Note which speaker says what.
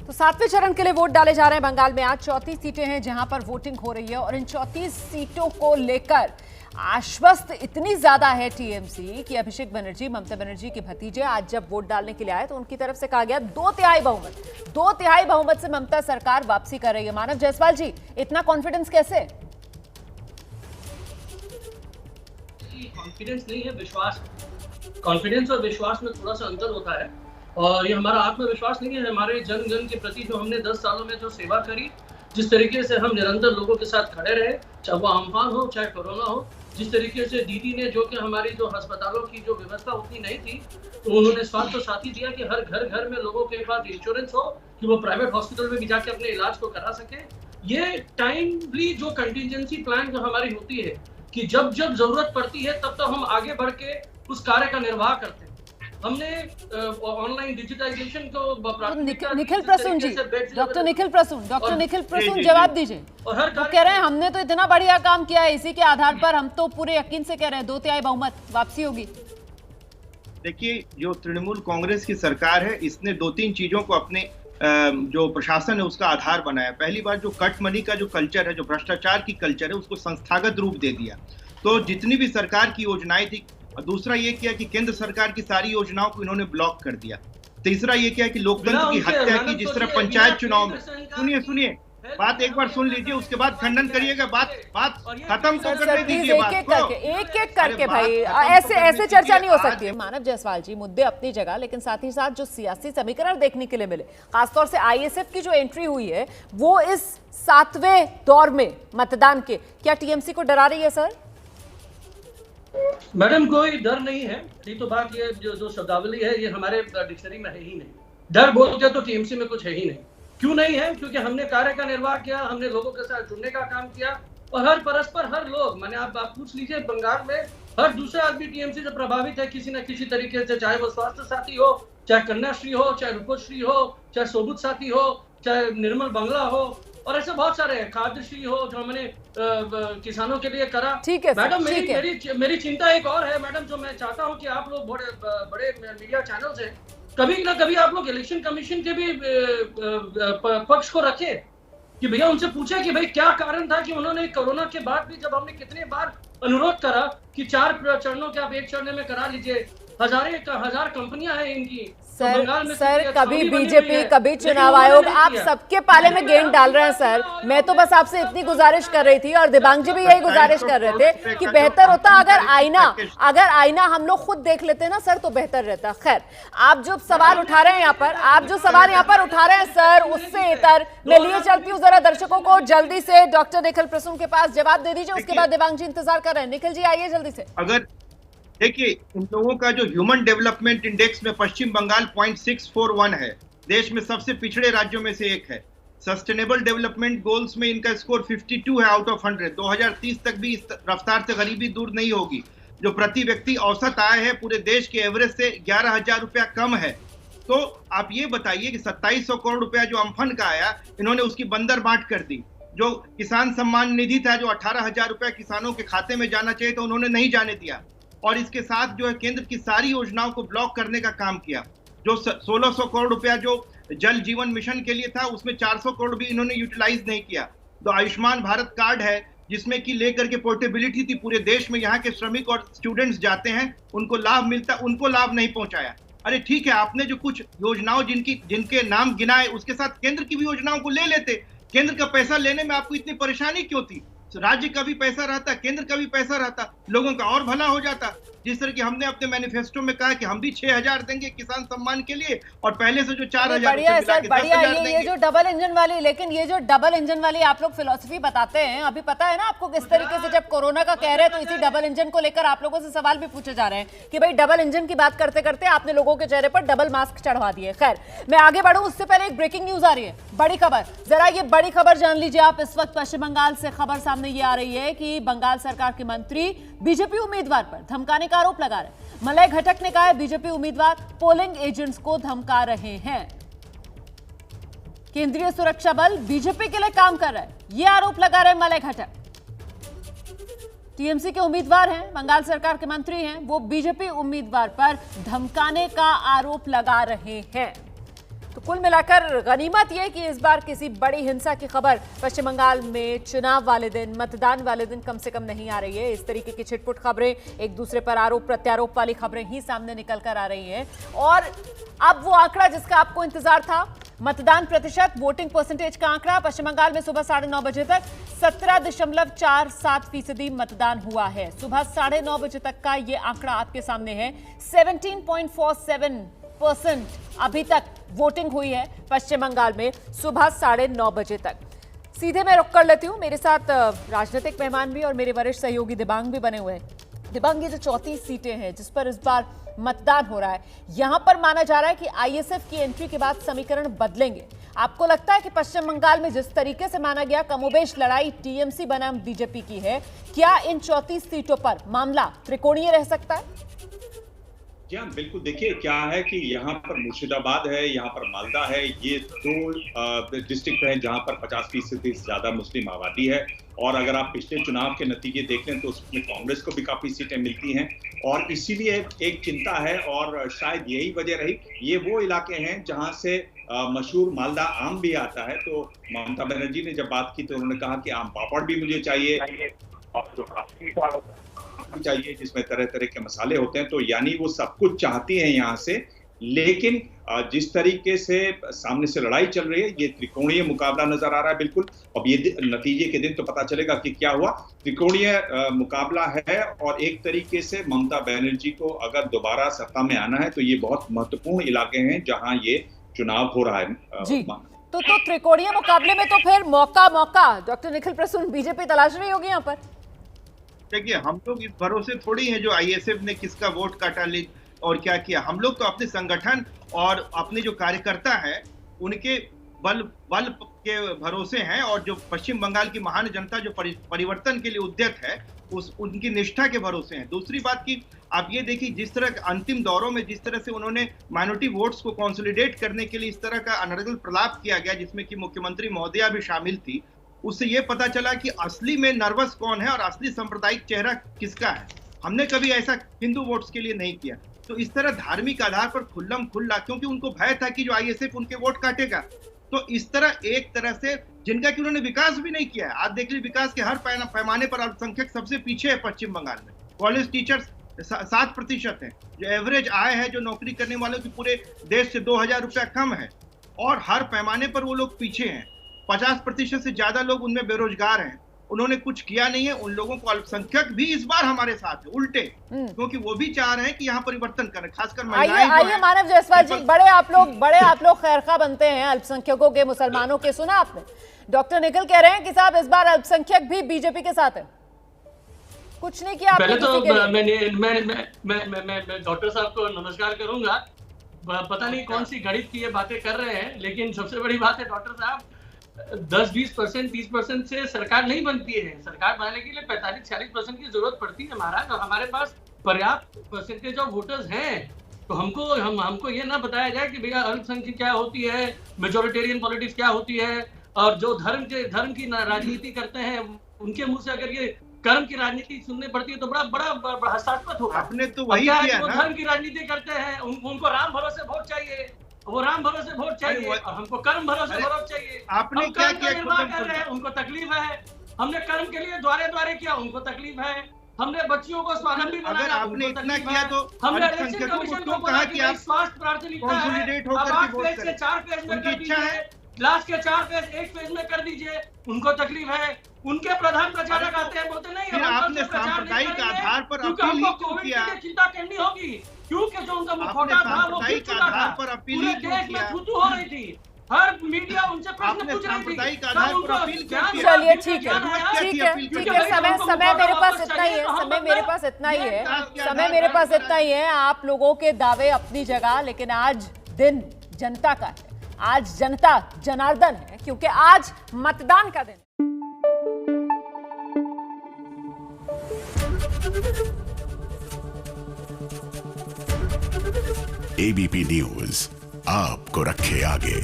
Speaker 1: तो 7वें चरण के लिए वोट डाले जा रहे हैं बंगाल में। आज 34 सीटें हैं जहां पर वोटिंग हो रही है और इन 34 सीटों को लेकर आश्वस्त इतनी ज्यादा है टीएमसी कि अभिषेक बनर्जी, ममता बनर्जी के भतीजे, आज जब वोट डालने के लिए आए तो उनकी तरफ से कहा गया 2/3 बहुमत से ममता सरकार वापसी कर रही है। मानव जायसवाल जी, इतना कॉन्फिडेंस कैसे?
Speaker 2: कॉन्फिडेंस नहीं है, विश्वास। कॉन्फिडेंस और विश्वास में थोड़ा सा अंतर होता है और ये हमारा आत्मविश्वास नहीं है। हमारे जन जन के प्रति जो हमने 10 सालों में जो सेवा करी, जिस तरीके से हम निरंतर लोगों के साथ खड़े रहे, चाहे वो अम्फान हो चाहे कोरोना हो, जिस तरीके से दीदी ने जो कि हमारी जो अस्पतालों की जो व्यवस्था उतनी नहीं थी, तो उन्होंने स्वास्थ्य साथी दिया कि हर घर घर में लोगों के पास इंश्योरेंस हो कि वो प्राइवेट हॉस्पिटल में भी जाके अपने इलाज को करा सके। ये टाइमली जो कंटिजेंसी प्लान जो हमारी होती है कि जब जब जरूरत पड़ती है तब हम आगे बढ़ के उस कार्य का निर्वाह करते हैं। हमने ऑनलाइन डिजिटाइजेशन को
Speaker 1: निखिल प्रसून जी, डॉक्टर निखिल प्रसून जवाब दीजिए। और हर कह रहे हैं हमने तो इतना बढ़िया काम किया है, इसी के आधार पर हम तो पूरे यकीन से कह रहे हैं 2/3 बहुमत वापसी होगी।
Speaker 3: देखिए, जो तृणमूल कांग्रेस की सरकार है, इसने 2-3 चीजों को अपने जो प्रशासन है उसका आधार बनाया। पहली बार जो कट मनी का जो कल्चर है, जो भ्रष्टाचार की कल्चर है, उसको संस्थागत रूप दे दिया। तो जितनी भी सरकार की योजनाएं थी, दूसरा ये किया कि केंद्र सरकार की सारी योजनाओं को इन्होंने ब्लॉक कर दिया। तीसरा ये किया कि लोकतंत्र की हत्या की, जिस तरह पंचायत चुनाव में, सुनिए बात एक बार सुन लीजिए, उसके बाद खंडन करिएगा। बात खत्म तो करने दीजिए।
Speaker 1: एक एक करके भाई, ऐसे चर्चा नहीं हो सकती है। मानव जायसवाल जी, मुद्दे अपनी जगह, लेकिन साथ ही साथ जो सियासी समीकरण देखने के लिए मिले, खासतौर से आईएसएफ की जो एंट्री हुई है वो इस 7वें दौर में मतदान के, क्या टीएमसी को डरा रही है सर?
Speaker 2: मैडम, कोई डर नहीं है। ये तो बात, ये जो शब्दावली है ये हमारे डिक्शनरी में है ही नहीं। डर बोलते तो टीएमसी में कुछ है ही नहीं। क्यों नहीं है? क्योंकि हमने कार्य का निर्वाह किया, हमने लोगों के साथ जुड़ने का काम किया और हर परस्पर हर लोग, मैंने आप पूछ लीजिए, बंगाल में हर दूसरा आदमी टीएमसी से प्रभावित है किसी न किसी तरीके से, चाहे वो स्वास्थ्य साथी हो, चाहे कन्याश्री हो, चाहे रूपश्री हो, चाहे सोबुत साथी हो, चाहे निर्मल बंगला हो, और ऐसे बहुत सारे हैं, खाद्यश्री हो जो हमने किसानों के लिए करा।
Speaker 1: ठीक है
Speaker 2: मैडम, मेरी चिंता एक और है मैडम, जो मैं चाहता हूं कि आप लोग बड़े मीडिया चैनल्स हैं, कभी ना कभी आप लोग इलेक्शन कमीशन के भी पक्ष को रखें कि भैया उनसे पूछे कि भाई क्या कारण था कि उन्होंने कोरोना के बाद भी, जब हमने कितने बार अनुरोध करा कि 4 चरणों के आप 1 चरण में करा लीजिए, हजार कंपनियां हैं इनकी
Speaker 1: सर कभी बीजेपी, कभी चुनाव आयोग, आप सबके पाले में गेंद डाल रहे हैं सर। मैं तो बस आपसे इतनी गुजारिश कर रही थी और दिबांग जी भी यही गुजारिश कर रहे थे कि बेहतर होता अगर आईना हम लोग खुद देख लेते ना सर, तो बेहतर रहता। खैर, आप जो सवाल उठा रहे हैं यहाँ पर, उठा रहे हैं सर, उससे इतर मैं लिए चलती हूँ जरा दर्शकों को जल्दी से डॉक्टर निखिल प्रसून के पास। जवाब दे दीजिए, उसके बाद दिबांग जी इंतजार कर रहे हैं। निखिल जी आइए जल्दी से।
Speaker 3: अगर देखिए, इन लोगों का जो ह्यूमन डेवलपमेंट इंडेक्स में पश्चिम बंगाल 0.641 है, देश में सबसे पिछड़े राज्यों में से एक है। सस्टेनेबल डेवलपमेंट गोल्स में इनका स्कोर 52 है आउट ऑफ 100। 2030 तक भी इस रफ्तार से गरीबी दूर नहीं होगी। जो प्रति व्यक्ति औसत आय है पूरे देश के एवरेज से 11,000 रुपया कम है। तो आप ये बताइए कि 2700 करोड़ रुपया जो अम्फन का आया, इन्होंने उसकी बंदर बांट कर दी। जो किसान सम्मान निधि था, जो 18,000 रुपया किसानों के खाते में जाना चाहिए, तो उन्होंने नहीं जाने दिया। और इसके साथ जो है केंद्र की सारी योजनाओं को ब्लॉक करने का काम किया। जो 1600 करोड़ रुपया जो जल जीवन मिशन के लिए था, उसमें 400 करोड़ भी इन्होंने यूटिलाइज नहीं किया। तो आयुष्मान भारत कार्ड है, जिसमें कि लेकर के पोर्टेबिलिटी थी पूरे देश में, यहाँ के श्रमिक और स्टूडेंट्स जाते हैं, उनको लाभ मिलता, उनको लाभ नहीं पहुंचाया। अरे ठीक है, आपने जो कुछ योजनाओं जिनके नाम गिनाए, उसके साथ केंद्र की भी योजनाओं को ले लेते। केंद्र का पैसा लेने में आपको इतनी परेशानी क्यों थी? राज्य का भी पैसा रहता, केंद्र का भी पैसा रहता, लोगों का और भला हो जाता। जिस तरह की हमने अपने मैनिफेस्टो में कहा कि हम भी 6,000 देंगे किसान सम्मान के लिए, और पहले से जो 4,000
Speaker 1: बढ़िया ये जो डबल इंजन वाली, लेकिन ये जो डबल इंजन वाली आप लोग फिलॉसफी बताते हैं, अभी पता है ना आपको किस तरीके से, जब कोरोना का कह रहे हैं तो इसी डबल इंजन को लेकर आप लोगों से सवाल भी पूछे जा रहे हैं कि भाई डबल इंजन की बात करते करते आपने लोगों के चेहरे पर डबल मास्क चढ़वा दिए। खैर, मैं आगे बढ़ूं उससे पहले एक ब्रेकिंग न्यूज आ रही है, बड़ी खबर। जरा ये बड़ी खबर जान लीजिए आप। इस वक्त पश्चिम बंगाल से खबर सामने ये आ रही है कि बंगाल सरकार के मंत्री बीजेपी उम्मीदवार पर धमकाने का आरोप लगा रहे हैं। मलय घटक ने कहा है बीजेपी उम्मीदवार पोलिंग एजेंट्स को धमका रहे हैं। केंद्रीय सुरक्षा बल बीजेपी के लिए काम कर रहा है, यह आरोप लगा रहे हैं मलय घटक। टीएमसी के उम्मीदवार हैं, बंगाल सरकार के मंत्री हैं, वो बीजेपी उम्मीदवार पर धमकाने का आरोप लगा रहे हैं। तो कुल मिलाकर गनीमत यह कि इस बार किसी बड़ी हिंसा की खबर पश्चिम बंगाल में चुनाव वाले दिन, मतदान वाले दिन कम से कम नहीं आ रही है। इस तरीके की छिटपुट खबरें, एक दूसरे पर आरोप प्रत्यारोप वाली खबरें ही सामने निकल कर आ रही हैं। और अब वो आंकड़ा जिसका आपको इंतजार था, मतदान प्रतिशत, वोटिंग परसेंटेज का आंकड़ा, पश्चिम बंगाल में सुबह 9:30 बजे तक 17.47% मतदान हुआ है। सुबह 9:30 बजे तक का ये आंकड़ा आपके सामने है। 17.47% अभी तक वोटिंग हुई है पश्चिम बंगाल में सुबह 9:30 बजे तक। सीधे मैं रुक कर लेती हूं, मेरे साथ राजनीतिक मेहमान भी और मेरे वरिष्ठ सहयोगी दिबांग भी बने हुए हैं। दिबांग, ये जो 34 सीटें हैं जिस पर इस बार मतदान हो रहा है, यहां पर माना जा रहा है कि आईएसएफ की एंट्री के बाद समीकरण बदलेंगे। आपको लगता है कि पश्चिम बंगाल में जिस तरीके से माना गया कमोबेश लड़ाई टीएमसी बनाम बीजेपी की है, क्या इन 34 सीटों पर मामला त्रिकोणीय रह सकता है?
Speaker 4: जी हाँ, बिल्कुल। देखिए क्या है कि यहाँ पर मुर्शिदाबाद है, यहाँ पर मालदा है, ये दो डिस्ट्रिक्ट हैं जहाँ पर 50% से ज्यादा मुस्लिम आबादी है। और अगर आप पिछले चुनाव के नतीजे देख लें तो उसमें कांग्रेस को भी काफी सीटें मिलती हैं, और इसीलिए एक चिंता है। और शायद यही वजह रही, ये वो इलाके हैं जहाँ से मशहूर मालदा आम भी आता है। तो ममता बनर्जी ने जब बात की तो उन्होंने कहा कि आम पापड़ भी मुझे चाहिए चाहिए जिसमें तरह तरह के मसाले होते हैं। तो यानी वो सब कुछ चाहती हैं यहाँ से, लेकिन जिस तरीके से सामने से लड़ाई चल रही है, ये त्रिकोणीय मुकाबला नजर आ रहा है बिल्कुल। अब ये नतीजे के दिन तो पता चलेगा कि क्या हुआ। त्रिकोणीय मुकाबला है, और एक तरीके से ममता बनर्जी को अगर दोबारा सत्ता में आना है तो ये बहुत महत्वपूर्ण इलाके हैं जहाँ ये चुनाव हो रहा है।
Speaker 1: जी, तो त्रिकोणीय मुकाबले में तो फिर मौका डॉक्टर निखिल प्रसून बीजेपी तलाश रही होगी यहाँ पर।
Speaker 3: देखिए, हम लोग इस भरोसे थोड़ी हैं जो आईएसएफ ने किसका वोट काटा ले और क्या किया। हम लोग तो अपने संगठन और अपने जो कार्यकर्ता हैं उनके बल के भरोसे हैं, और जो पश्चिम बंगाल की महान जनता जो परिवर्तन के लिए उद्यत है उनकी निष्ठा के भरोसे हैं। दूसरी बात की आप ये देखिए, जिस तरह अंतिम दौरों में जिस तरह से उन्होंने माइनॉरिटी वोट्स को कंसोलिडेट करने के लिए इस तरह का अनर्गल प्रलाप किया गया, जिसमें कि मुख्यमंत्री महोदया भी शामिल थी, उससे ये पता चला कि असली में नर्वस कौन है और असली सांप्रदायिक चेहरा किसका है। हमने कभी ऐसा हिंदू वोट्स के लिए नहीं किया। तो इस तरह धार्मिक आधार पर खुल्लम खुल्ला, क्योंकि उनको भय था कि जो आईएसएफ उनके वोट काटेगा, तो इस तरह एक तरह से जिनका कि उन्होंने विकास भी नहीं किया है। आज देख लीजिए, विकास के हर पैमाने पर अल्पसंख्यक सबसे पीछे है पश्चिम बंगाल में। कॉलेज टीचर्स 7% है, जो एवरेज आय है जो नौकरी करने वालों की पूरे देश से 2000 रुपया कम है, और हर पैमाने पर वो लोग पीछे हैं। 50% से ज्यादा लोग उनमें बेरोजगार हैं। उन्होंने कुछ किया नहीं है। उन लोगों को अल्पसंख्यक भी इस बार हमारे साथ है, उल्टे, क्योंकि वो भी चाह रहे हैं कि यहाँ परिवर्तन करें, खासकर महिलाएं।
Speaker 1: आइए मानव जायसवाल जी, बड़े आप लोग खैरखा बनते हैं अल्पसंख्यकों के, मुसलमानों के। सुना आपने, डॉक्टर निखिल कह रहे हैं कि साहब इस बार अल्पसंख्यक भी बीजेपी के साथ है। कुछ नहीं किया
Speaker 2: पहले तो मैं डॉक्टर साहब को नमस्कार करूंगा। पता नहीं कौन सी गणित की ये बातें कर रहे हैं, लेकिन सबसे बड़ी बात है डॉक्टर साहब, 10-20%, 30% से सरकार नहीं बनती है। सरकार बनाने के लिए 45-46% की जरूरत पड़ती है महाराज। और हमारे पास पर्याप्त परसेंटेज ऑफ वोटर्स हैं। तो हमको ये ना बताया जाए कि भैया अल्पसंख्यक क्या होती है, मेजोरिटेरियन पॉलिटिक्स क्या होती है, और जो धर्म की राजनीति करते हैं उनके मुंह से अगर ये कर्म की राजनीति सुनने पड़ती है तो बड़ा हास्यास्पद होगा।
Speaker 3: आपने तो वही किया ना।
Speaker 2: धर्म की राजनीति करते हैं, उनको राम भरोसे वोट चाहिए, वो राम भरोसे वोट चाहिए, और हमको कर्म भरोसे वोट चाहिए।
Speaker 3: आपने क्या किया?
Speaker 2: निर्वाह कर रहे हैं, उनको तकलीफ है। हमने कर्म के लिए द्वारे किया, उनको तकलीफ है। हमने बच्चियों को स्वावलंबी बनाया,
Speaker 3: आपने इतना किया तो
Speaker 2: हमने इलेक्शन कमीशन को बोला कि स्वास्थ्य प्राथमिकता है, अब 8 पेज से 4 पेज में कर दीजिए, लास्ट के 4 पेज 1 पेज में कर दीजिए। उनको तकलीफ है। उनके प्रधान प्रचारक आते हैं, बोलते नहीं
Speaker 3: आपने सांप्रदायिक आधार पर अपील
Speaker 2: कोविड के लिए चिंता करनी होगी, क्योंकि जो उनका मुखौटा था वो गिर चुका था, पूरे देश में थूथू हो रही थी, हर मीडिया उनसे प्रश्न पूछ रही थी।
Speaker 1: चलिए ठीक है, समय मेरे पास इतना ही है। आप लोगों के दावे अपनी जगह, लेकिन आज दिन जनता का है, आज जनता जनार्दन है, क्योंकि आज मतदान का दिन।
Speaker 5: एबीपी न्यूज आपको रखे आगे।